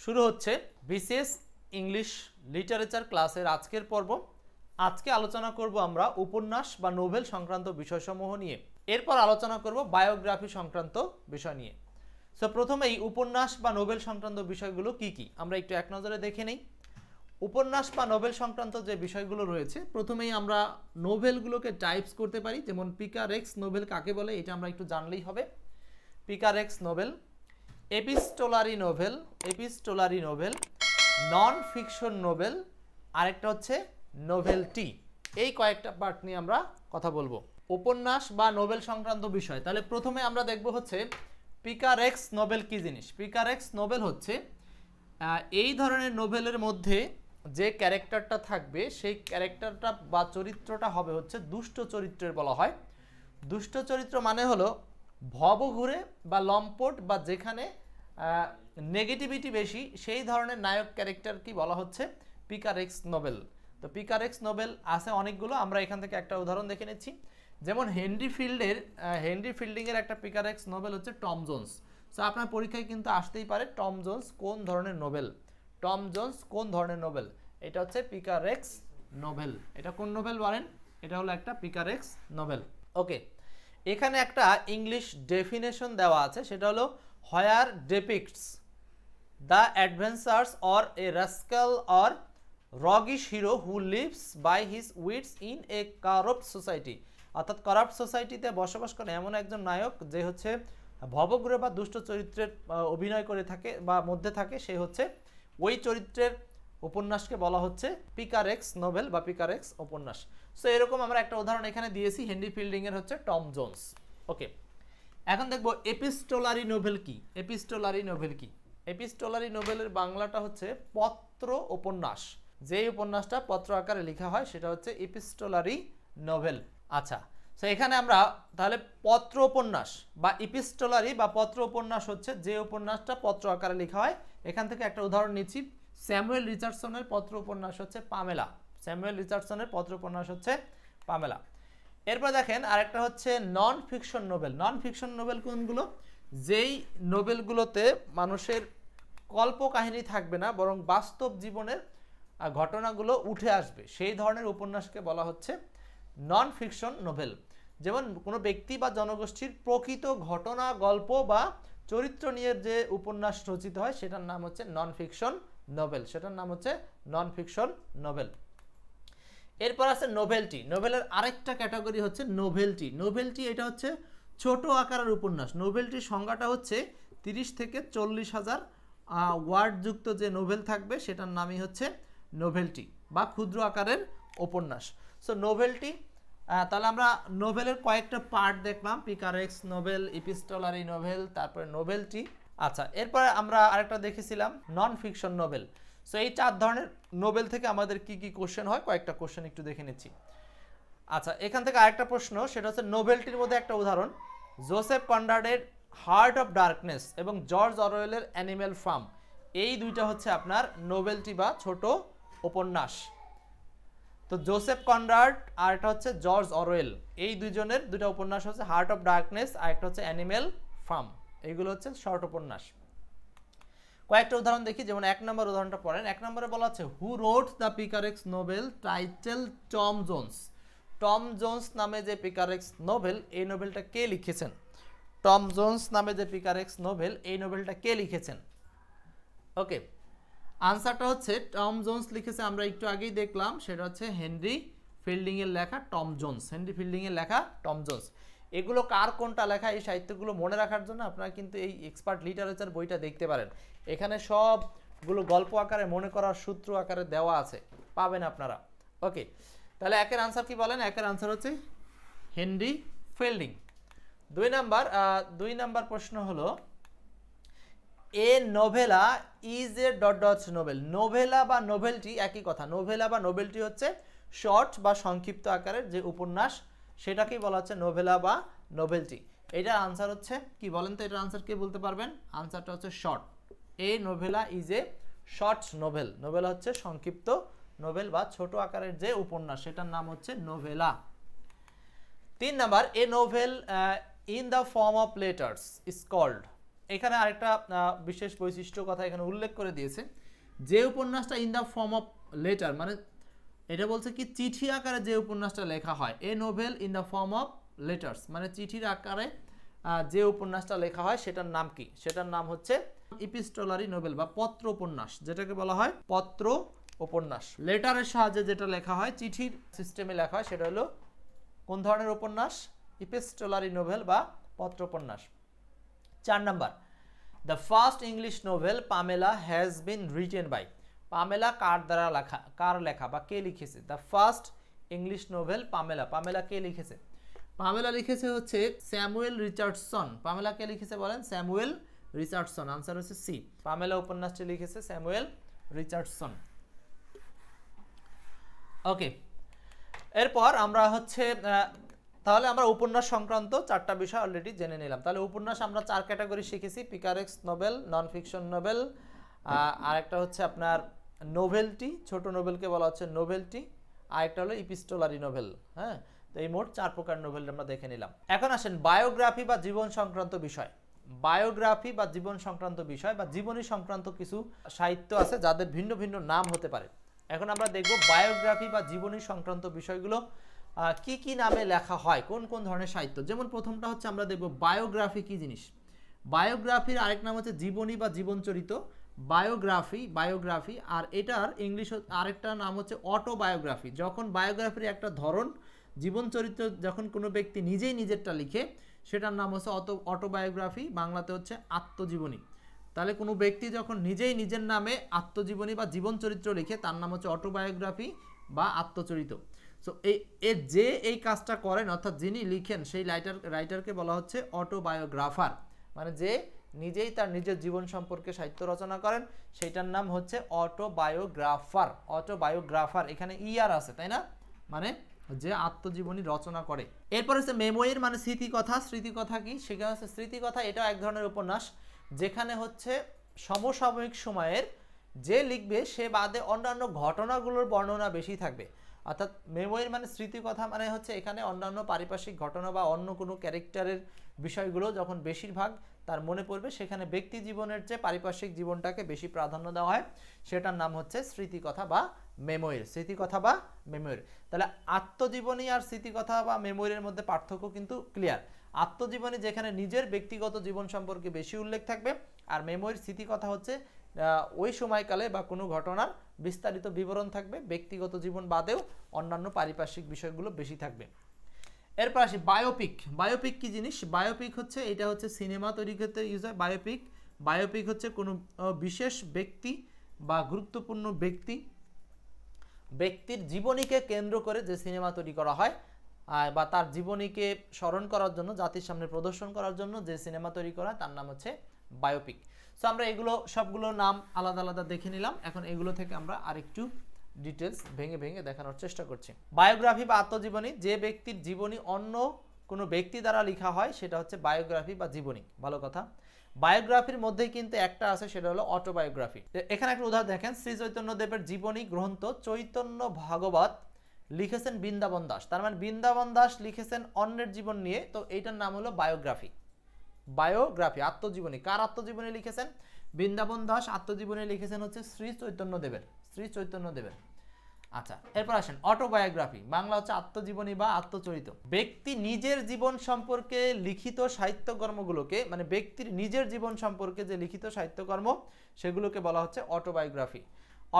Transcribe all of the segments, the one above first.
শুরু হচ্ছে BCS English literature ক্লাসের আজকের পর্ব। আজকে আলোচনা করব আমরা উপন্যাস বা নোভেল সংক্রান্ত বিষয়সমূহ নিয়ে। এরপর আলোচনা করব বায়োগ্রাফি সংক্রান্ত বিষয় নিয়ে। সো প্রথমেই উপন্যাস বা নোভেল সংক্রান্ত বিষয়গুলো কি কি আমরা একটু এক নজরে দেখে নেই। উপন্যাস বা নোভেল সংক্রান্ত যে বিষয়গুলো রয়েছে, প্রথমেই আমরা নোভেলগুলোকে টাইপস করতে পারি। যেমন পিকারেক্স নোভেল কাকে বলে এটা আমরা একটু জানলেই হবে। Picaresque novel, epistolary novel, non fiction novel, আরেকটা হচ্ছে নোভেলটি। এই কয়েকটা পার্ট নিয়ে আমরা কথা বলবো উপন্যাস বা নোভেল সংক্রান্ত বিষয়। তাহলে প্রথমে আমরা দেখব হচ্ছে পিকারেক্স নোভেল কি জিনিস। পিকারেক্স নোভেল হচ্ছে এই ধরনের নোভেলের মধ্যে যে ক্যারেক্টারটা থাকবে সেই ক্যারেক্টারটা বা চরিত্রটা হবে হচ্ছে দুষ্ট চরিত্রের বলা হয়। দুষ্ট চরিত্র মানে হলো ভবঘুরে বা লম্পট বা যেখানে নেগেটিভিটি বেশি, সেই ধরনের নায়ক ক্যারেক্টার কি বলা হচ্ছে পিকারেক্স নোভেল। তো পিকারেক্স নোভেল আছে অনেকগুলো, আমরা এখান থেকে একটা উদাহরণ দেখে নিচ্ছি। যেমন হেনরি ফিল্ডিংয়ের একটা পিকারেক্স নোভেল হচ্ছে টম জোন্স। সো আপনার পরীক্ষায় কিন্তু আসতেই পারে টম জোন্স কোন ধরনের নোভেল। এটা হচ্ছে পিকারেক্স নোভেল। এটা কোন নোভেল বলেন? এটা হলো একটা পিকারেক্স নোভেল। ওকে, এখানে একটা ইংলিশ ডেফিনেশন দেওয়া আছে, সেটা হলো where depicts the adventures or a rascal or roguish hero who lives by his wits in a corrupt society. অর্থাৎ কারাপ্ট সোসাইটিতে বসবাস করে এমন একজন নায়ক যে হচ্ছে ভবঘুরে বা দুষ্ট চরিত্রের অভিনয় করে থাকে বা মধ্যে থাকে, সে হচ্ছে ওই চরিত্রের উপন্যাসকে বলা হচ্ছে পিকারেক্স নোভেল বা পিকারেক্স উপন্যাস। সো এরকম আমরা একটা উদাহরণ এখানে দিয়েছি, হেনরি ফিল্ডিংয়ের হচ্ছে টম জোন্স। ওকে, এখন দেখবো এপিস্টোলারি নোভেল কি। এপিস্টোলারি নোভেলের বাংলাটা হচ্ছে পত্র উপন্যাস। যে উপন্যাসটা পত্র আকারে লেখা হয় সেটা হচ্ছে এপিস্টোলারি নোভেল। আচ্ছা, সো এখানে আমরা তাহলে পত্র উপন্যাস বা এপিস্টোলারি বা পত্র উপন্যাস হচ্ছে যে উপন্যাসটা পত্র আকারে লেখা হয়। এখান থেকে একটা উদাহরণ নিচ্ছি, স্যামুয়েল রিচার্ডসনের পত্র উপন্যাস হচ্ছে পামেলা। এরপর দেখেন আরেকটা হচ্ছে নন ফিকশন নোভেল কোনগুলো? যেই নোভেলগুলোতে মানুষের কল্পকাহিনী থাকবে না, বরং বাস্তব জীবনের ঘটনাগুলো উঠে আসবে, সেই ধরনের উপন্যাসকে বলা হচ্ছে নন ফিকশন নোভেল। যেমন কোনো ব্যক্তি বা জনগোষ্ঠীর প্রকৃত ঘটনা, গল্প বা চরিত্র নিয়ে যে উপন্যাস রচিত হয় সেটার নাম হচ্ছে নন ফিকশন নোভেল। এরপর আছে নোভেলটি। নোভেলের আরেকটা ক্যাটাগরি হচ্ছে নোভেলটি এটা হচ্ছে ছোট আকারের উপন্যাস। নোভেলটির সংজ্ঞাটা হচ্ছে 30 থেকে 40,000 ওয়ার্ড যুক্ত যে নোভেল থাকবে সেটার নামই হচ্ছে নোভেলটি বা ক্ষুদ্র আকারের উপন্যাস। সো নোভেলটি, তাহলে আমরা নোভেলের কয়েকটা পার্ট দেখলাম, পিকারেক্স নোভেল, এপিস্টোলারি নোভেল, তারপরে নোভেলটি। আচ্ছা, এরপরে আমরা আরেকটা দেখেছিলাম নন ফিকশন নোভেল। সো এই 4 ধরনের নোভেল থেকে আমাদের কি কি কোশ্চেন হয়, কয়েকটা কোশ্চেন একটু দেখে নিচ্ছি। আচ্ছা, এখান থেকে আরেকটা প্রশ্ন, সেটা হচ্ছে নোভেলটির মধ্যে একটা উদাহরণ জোসেফ কনরাডের হার্ট অফ ডার্কনেস এবং জর্জ অরওয়েলের অ্যানিম্যাল ফার্ম। এই দুইটা হচ্ছে আপনার নোভেলটি বা ছোট উপন্যাস। তো জোসেফ কনরাড আর একটা হচ্ছে জর্জ অরওয়েল, এই দুইজনের দুইটা উপন্যাস হচ্ছে হার্ট অফ ডার্কনেস আর একটা হচ্ছে অ্যানিম্যাল ফার্ম। এইগুলো হচ্ছে শর্ট উপন্যাস। কয়েকটা উদাহরণ দেখি, যেমন 1 নম্বর উদাহরণটা পড়েন। 1 নম্বরে বলা আছে who wrote the picaresque novel title Tom Jones. Tom Jones নামে যে পিকারেক্স নোভেল, এই নোভেলটা কে লিখেছেন? ওকে, আনসারটা হচ্ছে টম জোন্স লিখেছে, আমরা একটু আগেই দেখলাম, সেটা হচ্ছে হেনরি ফিল্ডিংয়ের লেখা টম জোন্স। এগুলো কার কোনটা লেখা, এই সাহিত্যগুলো মনে রাখার জন্য আপনারা কিন্তু এই এক্সপার্ট লিটারেচার বইটা দেখতে পারেন। এখানে সবগুলো গল্প আকারে মনে করার সূত্র আকারে দেওয়া আছে, পাবেন আপনারা। ওকে, তাহলে একের আনসার কি বলেন? একের আনসার হচ্ছে হেনরি ফিল্ডিং। 2 নাম্বার প্রশ্ন হলো এ নোভেলা ইজ এ নোভেল। নোভেলা বা নোভেলটি একই কথা। নোভেলা বা নোভেলটি হচ্ছে শর্ট বা সংক্ষিপ্ত আকারের যে উপন্যাস, সেটাকেই বলা হচ্ছে নোভেলা বা নোভেলটি। এটার আনসার হচ্ছে কি বলেন তো? এটার আনসার কে বলতে পারবেন? আনসারটা হচ্ছে short. A নোভেলা is a short novel. নোভেলা হচ্ছে সংক্ষিপ্ত নোভেল বা ছোট আকারের যে উপন্যাস, সেটার নাম হচ্ছে novella. 3 number, a novel in the form of letters is called. এখানে আরেকটা বিশেষ বৈশিষ্ট্য কথা এখানে উল্লেখ করে দিয়েছে, যে উপন্যাসটা in the form of letter, মানে এটা বলছে কি চিঠি আকারে যে উপন্যাসটা লেখা হয়, a novel in the form of letters, মানে চিঠির আকারে যে উপন্যাসটা লেখা হয় সেটার নাম কি? সেটার নাম হচ্ছে ইপিস্টোলারি নোভেল বা পত্র উপন্যাস, যেটাকে বলা হয় পত্র উপন্যাস। লেটারের সাহায্যে যেটা লেখা হয়, চিঠির সিস্টেমে লেখা হয়, সেটা হলো কোন ধরনের উপন্যাস? ইপিস্টোলারি নোভেল বা পত্র উপন্যাস। 4 number, the first English novel Pamela has been written by. Pamela কার দ্বারা লেখা, কার লেখা বা কে লিখেছে? The first English novel Pamela, Pamela কে লিখেছে? পামেলা লিখেছে হচ্ছে স্যামুয়েল রিচার্ডসন। পামেলা কে লিখেছে বলেন? Samuel Richardson. আনসার হচ্ছে সি, পামেলা উপন্যাসটি লিখেছে স্যামুয়েল রিচার্ডসন। ওকে, এরপর আমরা হচ্ছে তাহলে আমরা উপন্যাস সংক্রান্ত 4টা বিষয় অলরেডি জেনে নিলাম। তাহলে উপন্যাস আমরা 4 ক্যাটাগরি শিখেছি, পিকারেক্স নোবেল, নন ফিকশন নোবেল, আরেকটা হচ্ছে আপনার নোভেলটি, ছোট নোবেলকে বলা হচ্ছে নোভেলটি, আরেকটা হলো ইপিস্টোলারি নোভেল। হ্যাঁ, তো এই মোট 4 প্রকার নোভেল আমরা দেখে নিলাম। এখন আসেন বায়োগ্রাফি বা জীবন সংক্রান্ত বিষয়। বায়োগ্রাফি বা জীবন সংক্রান্ত বিষয় বা জীবনী সংক্রান্ত কিছু সাহিত্য আছে যাদের ভিন্ন ভিন্ন নাম হতে পারে। এখন আমরা দেখব বায়োগ্রাফি বা জীবনী সংক্রান্ত বিষয়গুলো কি কি নামে লেখা হয়, কোন কোন ধরনের সাহিত্য। যেমন প্রথমটা হচ্ছে আমরা দেখব বায়োগ্রাফি কি জিনিস। বায়োগ্রাফির আরেক নাম হচ্ছে জীবনী বা জীবনচরিত, বায়োগ্রাফি, বায়োগ্রাফি। আর এটার ইংলিশ আরেকটা নাম হচ্ছে অটোবায়োগ্রাফি। যখন বায়োগ্রাফির একটা ধরন, জীবনচরিত্র যখন কোনো ব্যক্তি নিজেই নিজেরটা লিখে, সেটার নাম হচ্ছে অটোবায়োগ্রাফি, বাংলাতে হচ্ছে আত্মজীবনী। তাহলে কোনো ব্যক্তি যখন নিজেই নিজের নামে আত্মজীবনী বা জীবন চরিত্র লিখে, তার নাম হচ্ছে অটোবায়োগ্রাফি বা আত্মচরিত। সো যে এই কাজটা করেন, অর্থাৎ যিনি লিখেন, সেই রাইটারকে বলা হচ্ছে অটোবায়োগ্রাফার। মানে যে নিজেই তার নিজের জীবন সম্পর্কে সাহিত্য রচনা করেন, সেইটার নাম হচ্ছে অটোবায়োগ্রাফার। অটোবায়োগ্রাফার, এখানে ইয়ার আছে তাই না, মানে যে আত্মজীবনী রচনা করে। এরপর হচ্ছে মেমোইর, মানে স্মৃতিকথা। স্মৃতিকথা কি? সেখানে হচ্ছে স্মৃতিকথা, এটাও এক ধরনের উপন্যাস, যেখানে হচ্ছে সমসাময়িক সময়ের যে লিখবে সে বাদে অন্যান্য ঘটনাগুলোর বর্ণনা বেশি থাকবে। অর্থাৎ মেমোইর মানে স্মৃতিকথা, মানে হচ্ছে এখানে অন্যান্য পারিপার্শ্বিক ঘটনা বা অন্য কোনো ক্যারেক্টারের বিষয়গুলো যখন বেশিরভাগ তার মনে পড়বে, সেখানে ব্যক্তি জীবনের চেয়ে পারিপার্শ্বিক জীবনটাকে বেশি প্রাধান্য দেওয়া হয়, সেটার নাম হচ্ছে স্মৃতিকথা বা মেমোইর। স্মৃতিকথা বা মেমোইর। তাহলে আত্মজীবনী আর স্মৃতিকথা বা মেমোইরের মধ্যে পার্থক্য কিন্তু ক্লিয়ার। আত্মজীবনী যেখানে নিজের ব্যক্তিগত জীবন সম্পর্কে বেশি উল্লেখ থাকবে, আর মেমোইর স্মৃতিকথা হচ্ছে ওই সময়কালে বা কোনো ঘটনার বিস্তারিত বিবরণ থাকবে, ব্যক্তিগত জীবন বাদেও অন্যান্য পারিপার্শ্বিক বিষয়গুলো বেশি থাকবে। এরপর আসি বায়োপিক। বায়োপিক কি জিনিস? বায়োপিক হচ্ছে, এটা হচ্ছে সিনেমা তৈরি করতে ইউজ হয়। বায়োপিক, বায়োপিক হচ্ছে কোনো বিশেষ ব্যক্তি বা গুরুত্বপূর্ণ ব্যক্তির জীবনীকে কেন্দ্র করে যে সিনেমা তৈরি করা হয়, বা তার জীবনীকে স্মরণ করার জন্য, জাতির সামনে প্রদর্শন করার জন্য যে সিনেমা তৈরি করা, তার নাম হচ্ছে বায়োপিক। সো আমরা এগুলো সবগুলো নাম আলাদা আলাদা দেখে নিলাম। এখন এগুলো থেকে আমরা আরেকটু ডিটেলস ভেঙে ভেঙে দেখানোর চেষ্টা করছি। বায়োগ্রাফি বা আত্মজীবনী, যে ব্যক্তির জীবনী অন্য কোনো ব্যক্তি দ্বারা লেখা হয়, সেটা হচ্ছে বায়োগ্রাফি বা জীবনী। ভালো কথা। বায়োগ্রাফির মধ্যেই কিন্তু একটা আছে, সেটা হলো অটোবায়োগ্রাফি। এখানে একটা উদাহরণ দেখেন, শ্রী চৈতন্য দেবের জীবনী গ্রন্থ চৈতন্য ভাগবত লিখেছেন বৃন্দাবন দাস। তার মানে বৃন্দাবন দাস লিখেছেন অন্যের জীবন নিয়ে, তো এইটার নাম হলো বায়োগ্রাফি। বায়োগ্রাফি, আত্মজীবনী। কার আত্মজীবনী লিখেছেন? বৃন্দাবন দাস আত্মজীবনী লিখেছেন হচ্ছে শ্রী চৈতন্য দেবের। শ্রী চৈতন্য দেবের। আচ্ছা, এরপর আসেন অটোবায়োগ্রাফি, বাংলা হচ্ছে আত্মজীবনী বা আত্মচরিত। ব্যক্তি নিজের জীবন সম্পর্কে লিখিত সাহিত্যকর্মগুলোকে, মানে ব্যক্তির নিজের জীবন সম্পর্কে যে লিখিত সাহিত্যকর্ম, সেগুলোকে বলা হচ্ছে অটোবায়োগ্রাফি।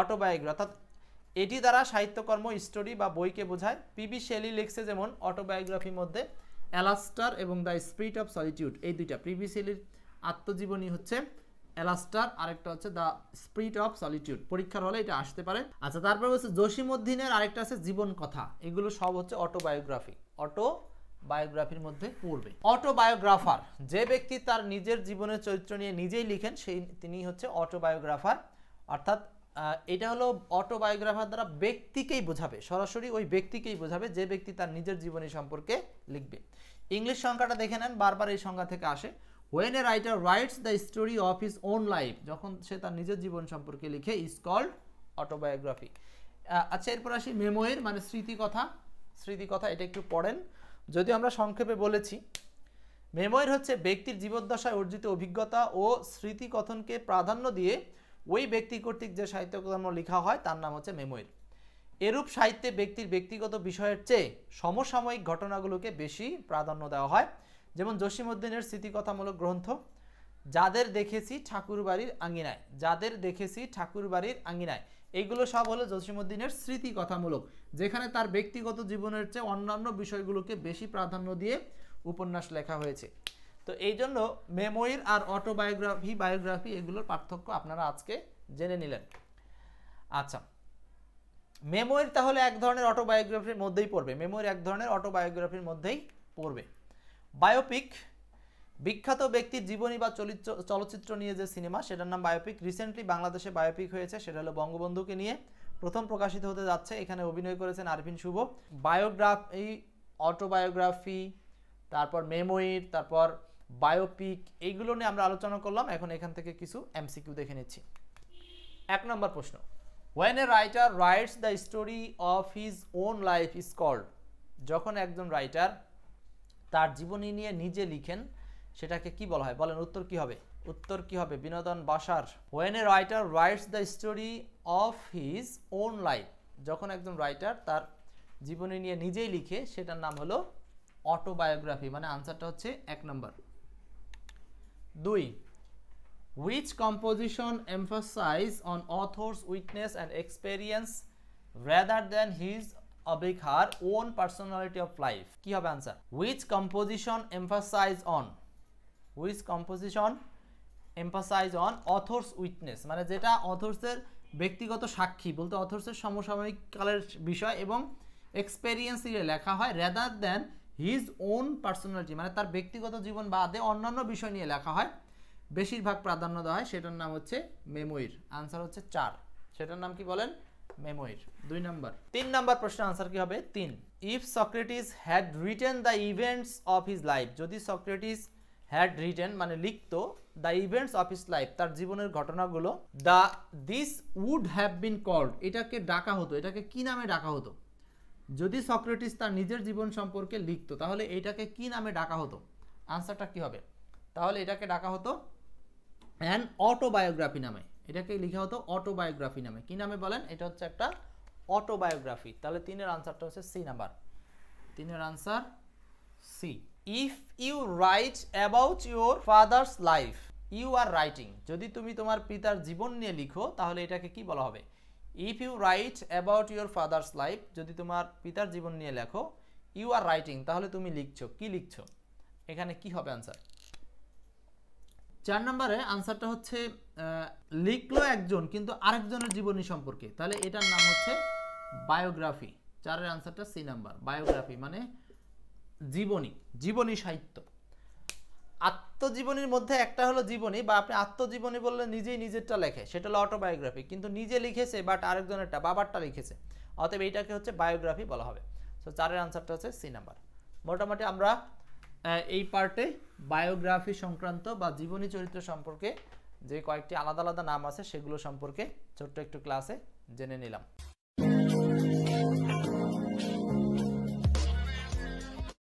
অটোবায়োগ্রাফি অর্থাৎ এটি দ্বারা সাহিত্যকর্ম, স্টোরি বা বইকে বোঝায়। পিবি শেলি লিখছে যেমন অটোবায়োগ্রাফির মধ্যে অ্যালাস্টার এবং দ্য স্পিরিট অফ সলিটিউড, এই দুইটা। পিবি শেলির আত্মজীবনী হচ্ছে অ্যালাস্টার, আরেকটা হচ্ছে দ্য স্পিরিট অফ সলিটিউড। পরীক্ষার হলে এটা আসতে পারে। আচ্ছা, তারপর হচ্ছে জসীমউদ্দিনের আরেকটা আছে জীবন কথা। এগুলো সব হচ্ছে অটোবায়োগ্রাফি, অটোবায়োগ্রাফির মধ্যে পড়বে। অটোবায়োগ্রাফার, যে ব্যক্তি তার নিজের জীবনের চরিত্র নিয়ে নিজেই লিখেন, তিনি হচ্ছে অটোবায়োগ্রাফার। অর্থাৎ এটা হলো অটোবায়োগ্রাফার দ্বারা ব্যক্তিকেই বোঝাবে, সরাসরি ওই ব্যক্তিকেই বোঝাবে যে ব্যক্তি তার নিজের জীবনী সম্পর্কে লিখবে। ইংলিশ সংখ্যাটা দেখে নেন, বারবার এই সংখ্যা থেকে আসে। When a writer writes the story of his own life, যখন সে তার নিজের জীবন সম্পর্কে লিখে, is called autobiography। আচ্ছা, এরপর আসি মেমোয়ের, মানে স্মৃতিকথা। স্মৃতিকথা এটা একটু পড়েন, যদিও আমরা সংক্ষেপে বলেছি। মেমোইর হচ্ছে ব্যক্তির জীবদ্দশায় অর্জিত অভিজ্ঞতা ও স্মৃতিকথনকে প্রাধান্য দিয়ে ওই ব্যক্তি কর্তৃক যে সাহিত্যকর্ম লেখা হয় তার নাম হচ্ছে মেমোইর। এরূপ সাহিত্যে ব্যক্তির ব্যক্তিগত বিষয়ের চেয়ে সমসাময়িক ঘটনাগুলোকে বেশি প্রাধান্য দেওয়া হয়। যেমন জসীমউদ্দীনের স্মৃতিকথামূলক গ্রন্থ যাদের দেখেছি ঠাকুরবাড়ির আঙিনায়, যাদের দেখেছি ঠাকুরবাড়ির আঙিনায়, এইগুলো সব হলো জসীমউদ্দীনের স্মৃতিকথামূলক, যেখানে তার ব্যক্তিগত জীবনের চেয়ে অন্যান্য বিষয়গুলোকে বেশি প্রাধান্য দিয়ে উপন্যাস লেখা হয়েছে। তো এই জন্য মেমোইর আর অটোবায়োগ্রাফি, বায়োগ্রাফি এগুলোর পার্থক্য আপনারা আজকে জেনে নিলেন। আচ্ছা, মেমোইর তাহলে এক ধরনের অটোবায়োগ্রাফির মধ্যেই পড়বে, মেমোইর এক ধরনের অটোবায়োগ্রাফির মধ্যেই পড়বে। বায়োপিক, বিখ্যাত ব্যক্তির জীবনী বা চলচ্চিত্র নিয়ে যে সিনেমা, সেটার নাম বায়োপিক। রিসেন্টলি বাংলাদেশে বায়োপিক হয়েছে, সেটা হলো বঙ্গবন্ধুকে নিয়ে, প্রথম প্রকাশিত হতে যাচ্ছে। এখানে অভিনয় করেছেন আরফিন শুভ। বায়োগ্রাফি, অটোবায়োগ্রাফি, তারপর মেমোইর, তারপর বায়োপিক, এইগুলো নিয়ে আমরা আলোচনা করলাম। এখন এখান থেকে কিছু এমসিকিউ দেখে নিচ্ছি। 1 নম্বর প্রশ্ন, when a writer writes the story of his own life is called, যখন একজন রাইটার তার জীবনী নিয়ে নিজে লিখেন সেটাকে কি বলা হয়? বলেন উত্তর কি হবে? উত্তর কি হবে? বিনোদন বাসার। when a writer writes the story of his own life, যখন একজন রাইটার তার জীবনী নিয়ে নিজেই লিখে সেটার নাম হলো অটোবায়োগ্রাফি, মানে আনসারটা হচ্ছে 1 নম্বর। 2, which composition emphasize on author's witness and experience rather than his her own personality of life? কি হবে answer? which composition emphasize on, which composition emphasize on author's witness, মানে যেটা অথর্সের ব্যক্তিগত সাক্ষী বলতে অথর্সের সমসাময়িক কালের বিষয় এবং এক্সপেরিয়েন্স দিয়ে লেখা হয়, rather than his own personality, মানে তার ব্যক্তিগত জীবন বাদে অন্যান্য বিষয় নিয়ে লেখা হয়, বেশিরভাগ প্রাধান্য দেওয়া হয়, সেটার নাম হচ্ছে মেমোইর। আনসার হচ্ছে 4, সেটার নাম কি বলেন? মেমোইর। 2 নম্বর। 3 নম্বর প্রশ্ন আনসার কি হবে? 3, if Socrates had written the events of his life, যদি সক্রেটিস had written মানে লিখতো the events of his life, তার জীবনের ঘটনাগুলো, this would have been called, এটাকে ডাকা হতো, এটাকে কি নামে ডাকা হতো? যদি সক্রেটিস তার নিজের জীবন সম্পর্কে লিখতো তাহলে এটাকে কি নামে ডাকা হতো? আনসারটা কি হবে? তাহলে এটাকে ডাকা হতো অ্যান অটোবায়োগ্রাফি নামে, এটাকে লেখা হতো অটোবায়োগ্রাফি নামে। কি নামে বলেন? এটা হচ্ছে একটা অটোবায়োগ্রাফি। তাহলে 3 এর আনসারটা হচ্ছে সি নাম্বার। 3 এর answer C. If you write about your father's life, you are writing, যদি তুমি তোমার পিতার জীবন নিয়ে লিখো তাহলে এটাকে কি বলা হবে? If you write about your father's life, যদি তোমার পিতার জীবন নিয়ে লেখো, ইউ আর রাইটিং, তাহলে তুমি লিখছো। কি লিখছো? এখানে কি হবে আনসার? 4 নম্বরে আনসারটা হচ্ছে লিখলো একজন কিন্তু আরেকজনের জীবনী সম্পর্কে, তাহলে এটার নাম হচ্ছে বায়োগ্রাফি। 4 এর আনসারটা সি নাম্বার, বায়োগ্রাফি মানে জীবনী, জীবনী সাহিত্য। আত্মজীবনীর মধ্যে একটা হলো জীবনী, বা আপনি আত্মজীবনী বললে নিজেই নিজেরটা লেখে, সেটা হলো অটোবায়োগ্রাফি, কিন্তু নিজে লিখেছে বাট আরেকজনেরটা, বাবারটা লিখেছে, অতএব এইটাকে হচ্ছে বায়োগ্রাফি বলা হবে। সো 4 এর আনসারটা হচ্ছে সি নাম্বার। মোটামুটি আমরা এই পার্টে বায়োগ্রাফি সংক্রান্ত বা জীবনী চরিত্র সম্পর্কে যে কয়েকটি আলাদা আলাদা নাম আছে সেগুলো সম্পর্কে ছোট্ট একটু ক্লাসে জেনে নিলাম।